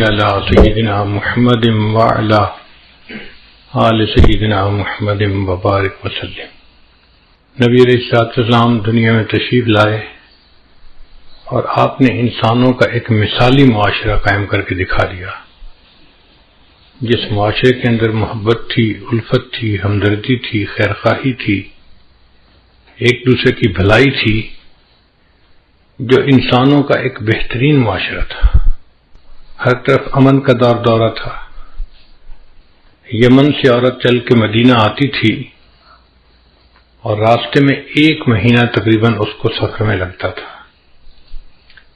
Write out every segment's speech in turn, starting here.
علی سیدنا محمد وعلی آل سیدنا محمد وبارک وسلم۔ نبی علیہ الصلوۃ والسلام دنیا میں تشریف لائے اور آپ نے انسانوں کا ایک مثالی معاشرہ قائم کر کے دکھا دیا، جس معاشرے کے اندر محبت تھی، الفت تھی، ہمدردی تھی، خیرخواہی تھی، ایک دوسرے کی بھلائی تھی، جو انسانوں کا ایک بہترین معاشرہ تھا۔ ہر طرف امن کا دورہ تھا۔ یمن سے عورت چل کے مدینہ آتی تھی اور راستے میں 1 مہینہ تقریباً اس کو سفر میں لگتا تھا۔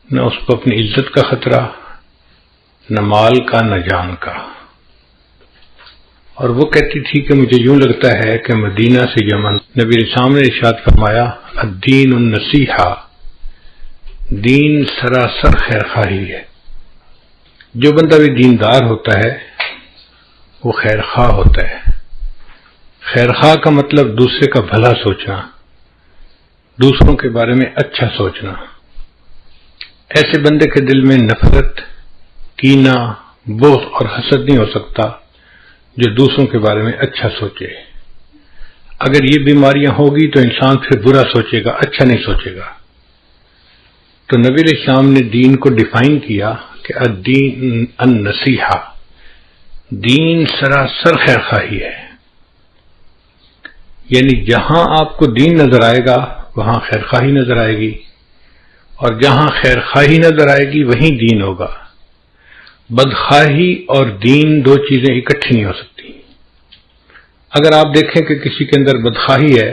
نہ اس کو اپنی عزت کا خطرہ، نہ مال کا، نہ جان کا۔ اور وہ کہتی تھی کہ مجھے یوں لگتا ہے کہ مدینہ سے یمن، نبی اسلام نے ارشاد فرمایا الدین النصیحہ، دین سراسر خیرخواہی ہے۔ جو بندہ بھی دیندار ہوتا ہے وہ خیرخواہ ہوتا ہے۔ خیرخواہ کا مطلب دوسرے کا بھلا سوچنا، دوسروں کے بارے میں اچھا سوچنا۔ ایسے بندے کے دل میں نفرت، کینہ، بغض اور حسد نہیں ہو سکتا جو دوسروں کے بارے میں اچھا سوچے۔ اگر یہ بیماریاں ہوگی تو انسان پھر برا سوچے گا، اچھا نہیں سوچے گا۔ تو نبی علیہ السلام نے دین کو ڈیفائن کیا کہ الدین النصیحہ، دین سراسر خیرخواہی ہے۔ یعنی جہاں آپ کو دین نظر آئے گا وہاں خیرخواہی نظر آئے گی، اور جہاں خیرخواہی نظر آئے گی وہیں دین ہوگا۔ بدخواہی اور دین دو چیزیں اکٹھی نہیں ہو سکتی۔ اگر آپ دیکھیں کہ کسی کے اندر بدخواہی ہے،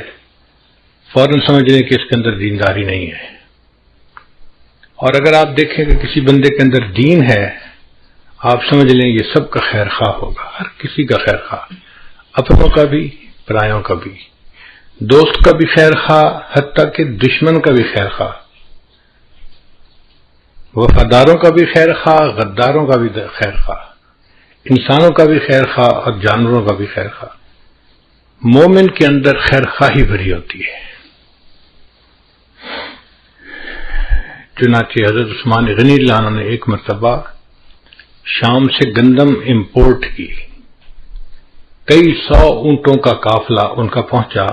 فوراً سمجھ لیں کہ اس کے اندر دینداری نہیں ہے، اور اگر آپ دیکھیں کہ کسی بندے کے اندر دین ہے، آپ سمجھ لیں یہ سب کا خیر خواہ ہوگا، ہر کسی کا خیر خواہ، اپنوں کا بھی، پرایوں کا بھی، دوست کا بھی خیر خواہ، حتیٰ کہ دشمن کا بھی خیر خواہ، وفاداروں کا بھی خیر خواہ، غداروں کا بھی خیر خواہ، انسانوں کا بھی خیر خواہ اور جانوروں کا بھی خیر خواہ۔ مومن کے اندر خیر خواہی بھری ہوتی ہے۔ چنانچہ حضرت عثمان غنی اللہ عنہ نے ایک مرتبہ شام سے گندم امپورٹ کی، کئی 100 اونٹوں کا قافلہ ان کا پہنچا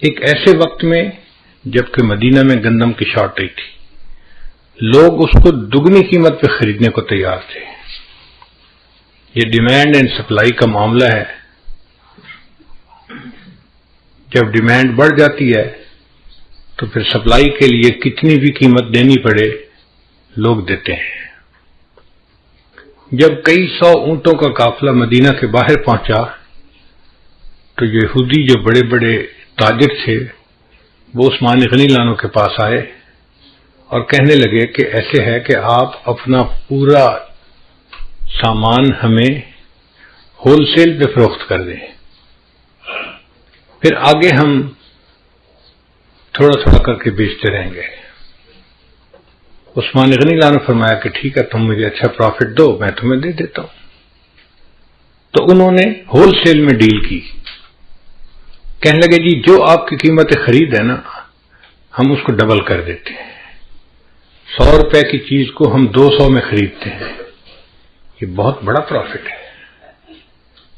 ایک ایسے وقت میں جبکہ مدینہ میں گندم کی شارٹیج تھی۔ لوگ اس کو دگنی قیمت پہ خریدنے کو تیار تھے۔ یہ ڈیمانڈ اینڈ سپلائی کا معاملہ ہے۔ جب ڈیمانڈ بڑھ جاتی ہے تو پھر سپلائی کے لیے کتنی بھی قیمت دینی پڑے لوگ دیتے ہیں۔ جب کئی 100 اونٹوں کا قافلہ مدینہ کے باہر پہنچا تو یہودی جو بڑے بڑے تاجر تھے وہ عثمان غنی اللہ عنہ کے پاس آئے اور کہنے لگے کہ ایسے ہے کہ آپ اپنا پورا سامان ہمیں ہول سیل پہ فروخت کر دیں، پھر آگے ہم تھوڑا تھوڑا کر کے بیچتے رہیں گے۔ عثمان غنی اللہ عنہ نے فرمایا کہ ٹھیک ہے، تم مجھے اچھا پروفٹ دو، میں تمہیں دے دیتا ہوں۔ تو انہوں نے ہول سیل میں ڈیل کی، کہنے لگے جی جو آپ کی قیمت خرید ہے نا، ہم اس کو ڈبل کر دیتے ہیں۔ 100 روپے کی چیز کو ہم 200 میں خریدتے ہیں۔ یہ بہت بڑا پروفٹ ہے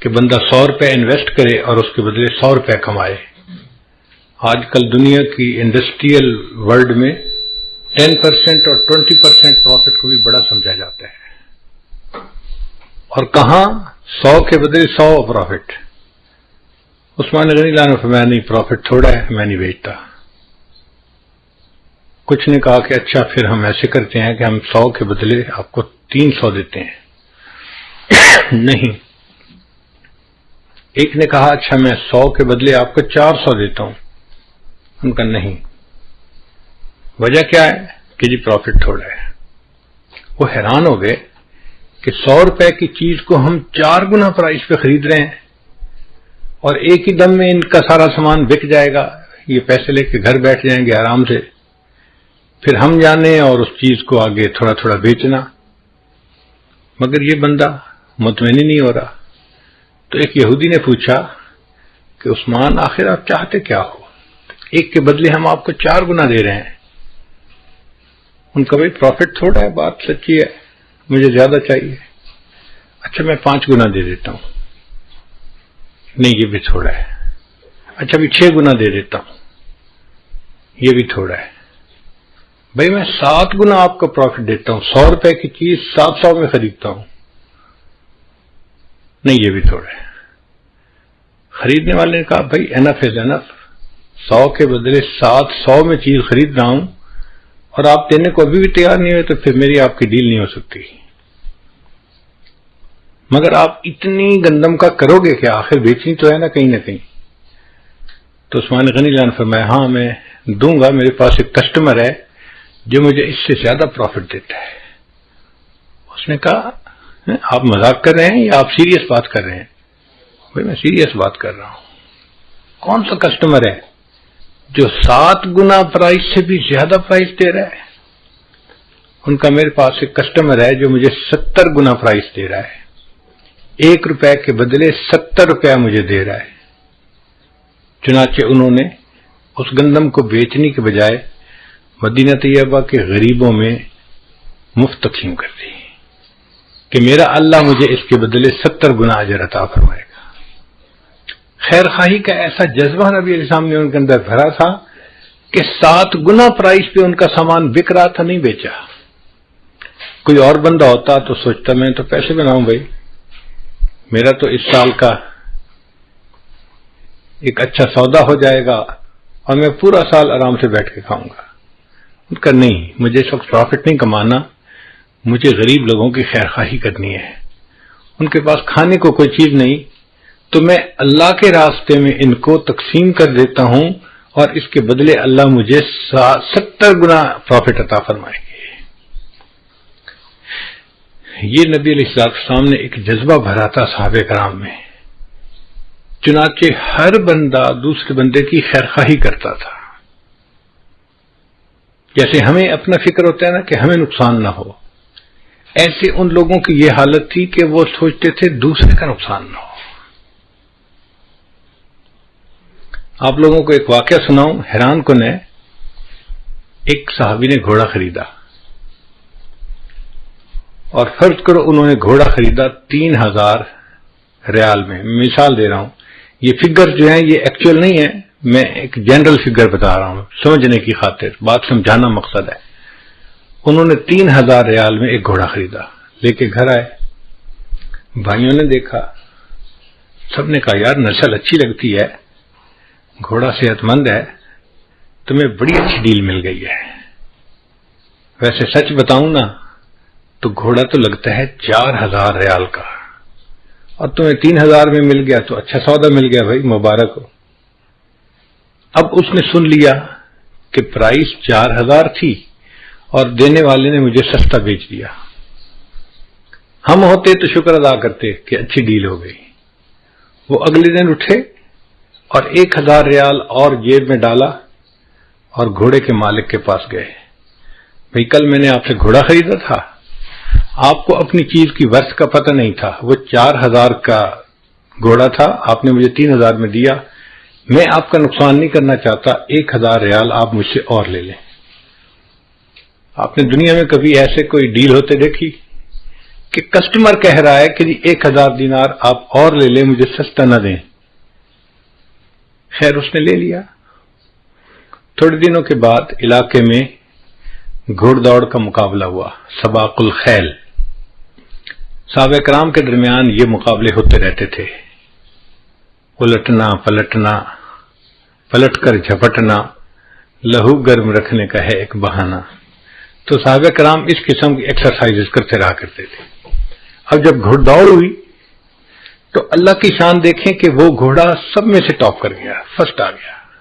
کہ بندہ 100 روپے انویسٹ کرے اور اس کے بدلے 100 روپے کمائے۔ آج کل دنیا کی انڈسٹریل ورلڈ میں 10% اور 20% پروفٹ کو بھی بڑا سمجھا جاتا ہے، اور کہاں 100 کے بدلے 100 پروفٹ۔ عثمان غنی اللہ نے فرمایا نہیں، پروفٹ تھوڑا ہے، میں نہیں بیچتا۔ کچھ نے کہا کہ اچھا پھر ہم ایسے کرتے ہیں کہ ہم 100 کے بدلے آپ کو 300 دیتے ہیں۔ نہیں۔ ایک نے کہا اچھا میں 100 کے بدلے آپ کو 400 دیتا ہوں۔ ان کا نہیں۔ وجہ کیا ہے کہ جی پروفٹ تھوڑا ہے۔ وہ حیران ہو گئے کہ 100 روپے کی چیز کو ہم 4 گنا پرائس پہ خرید رہے ہیں اور ایک ہی دم میں ان کا سارا سامان بک جائے گا، یہ پیسے لے کے گھر بیٹھ جائیں گے آرام سے، پھر ہم جانے اور اس چیز کو آگے تھوڑا تھوڑا بیچنا۔ مگر یہ بندہ مطمئن ہی نہیں ہو رہا۔ تو ایک یہودی نے پوچھا کہ عثمان آخر آپ چاہتے کیا ہو؟ ایک کے بدلے ہم آپ کو 4 گنا دے رہے ہیں۔ ان کا بھائی پروفٹ تھوڑا ہے، بات سچی ہے، مجھے زیادہ چاہیے، اچھا میں 5 گنا دے دیتا ہوں، نہیں یہ بھی تھوڑا ہے، اچھا بھی 6 گنا دے دیتا ہوں، یہ بھی تھوڑا ہے، بھائی میں 7 گنا آپ کو پروفٹ دیتا ہوں، 100 روپے کی چیز 700 میں خریدتا ہوں، نہیں یہ بھی تھوڑا ہے۔ خریدنے والے نے کہا بھائی انف از انف، 100 کے بدلے 700 میں چیز خرید رہا ہوں اور آپ دینے کو ابھی بھی تیار نہیں ہوئے، تو پھر میری آپ کی ڈیل نہیں ہو سکتی۔ مگر آپ اتنی گندم کا کرو گے کہ آخر بیچنی تو ہے نا کہیں نہ کہیں۔ تو عثمان غنی جان فرمایا ہاں میں دوں گا، میرے پاس ایک کسٹمر ہے جو مجھے اس سے زیادہ پروفٹ دیتا ہے۔ اس نے کہا آپ مذاق کر رہے ہیں یا آپ سیریس بات کر رہے ہیں؟ بھائی میں سیریس بات کر رہا ہوں۔ کون سا کسٹمر ہے جو 7 گنا پرائس سے بھی زیادہ پرائس دے رہا ہے؟ ان کا میرے پاس ایک کسٹمر ہے جو مجھے 70 گنا پرائس دے رہا ہے، 1 روپے کے بدلے 70 روپیہ مجھے دے رہا ہے۔ چنانچہ انہوں نے اس گندم کو بیچنے کے بجائے مدینہ طیبہ کے غریبوں میں مفت تقسیم کر دی کہ میرا اللہ مجھے اس کے بدلے 70 گنا اجر عطا فرمائے گا۔ خیر خواہی کا ایسا جذبہ نبی علیہ السلام نے ان کے اندر بھرا تھا کہ 7 گنا پرائس پہ ان کا سامان بک رہا تھا، نہیں بیچا۔ کوئی اور بندہ ہوتا تو سوچتا میں تو پیسے بناؤں بھائی، میرا تو اس سال کا ایک اچھا سودا ہو جائے گا اور میں پورا سال آرام سے بیٹھ کے کھاؤں گا۔ ان کا نہیں، مجھے اس وقت پروفٹ نہیں کمانا، مجھے غریب لوگوں کی خیر خواہی کرنی ہے۔ ان کے پاس کھانے کو کوئی چیز نہیں تو میں اللہ کے راستے میں ان کو تقسیم کر دیتا ہوں اور اس کے بدلے اللہ مجھے 70 گنا پروفٹ عطا فرمائے گے۔ یہ نبی علیہ السلام نے ایک جذبہ بھرا تھا صحابہ کرام میں، چنانچہ ہر بندہ دوسرے بندے کی خیر خواہی کرتا تھا۔ جیسے ہمیں اپنا فکر ہوتا ہے نا کہ ہمیں نقصان نہ ہو، ایسے ان لوگوں کی یہ حالت تھی کہ وہ سوچتے تھے دوسرے کا نقصان نہ ہو۔ آپ لوگوں کو ایک واقعہ سناؤں، حیران کن ہے۔ ایک صحابی نے گھوڑا خریدا اور فرض کرو انہوں نے گھوڑا خریدا 3000 ریال میں، مثال دے رہا ہوں، یہ فگر جو ہیں یہ ایکچوئل نہیں ہے، میں ایک جنرل فگر بتا رہا ہوں سمجھنے کی خاطر، بات سمجھانا مقصد ہے۔ انہوں نے 3000 ریال میں ایک گھوڑا خریدا، لے کے گھر آئے، بھائیوں نے دیکھا، سب نے کہا یار نسل اچھی لگتی ہے، گھوڑا صحت مند ہے، تمہیں بڑی اچھی ڈیل مل گئی ہے۔ ویسے سچ بتاؤں نا تو گھوڑا تو لگتا ہے 4000 ریال کا، اور تمہیں 3000 میں مل گیا تو اچھا سودا مل گیا بھائی، مبارک ہو۔ اب اس نے سن لیا کہ پرائس 4000 تھی اور دینے والے نے مجھے سستا بیچ دیا، ہم ہوتے تو شکر ادا کرتے کہ اچھی ڈیل ہو گئی۔ وہ اگلے دن اٹھے اور 1000 ریال اور جیب میں ڈالا اور گھوڑے کے مالک کے پاس گئے، بھئی کل میں نے آپ سے گھوڑا خریدا تھا، آپ کو اپنی چیز کی ورث کا پتہ نہیں تھا، وہ 4000 کا گھوڑا تھا، آپ نے مجھے 3000 میں دیا، میں آپ کا نقصان نہیں کرنا چاہتا، 1000 ریال آپ مجھ سے اور لے لیں۔ آپ نے دنیا میں کبھی ایسے کوئی ڈیل ہوتے دیکھی کہ کسٹمر کہہ رہا ہے کہ 1000 دینار آپ اور لے لیں، مجھے سستا نہ دیں؟ خیر اس نے لے لیا۔ تھوڑے دنوں کے بعد علاقے میں گھوڑ دوڑ کا مقابلہ ہوا، سباق الخیل۔ صحابہ کرام کے درمیان یہ مقابلے ہوتے رہتے تھے، الٹنا پلٹنا، پلٹ کر جھپٹنا، لہو گرم رکھنے کا ہے ایک بہانہ۔ تو صحابہ کرام اس قسم کی ایکسرسائز کرتے رہا کرتے تھے۔ اب جب گھوڑ دوڑ ہوئی تو اللہ کی شان دیکھیں کہ وہ گھوڑا سب میں سے ٹاپ کر گیا، فرسٹ آ گیا۔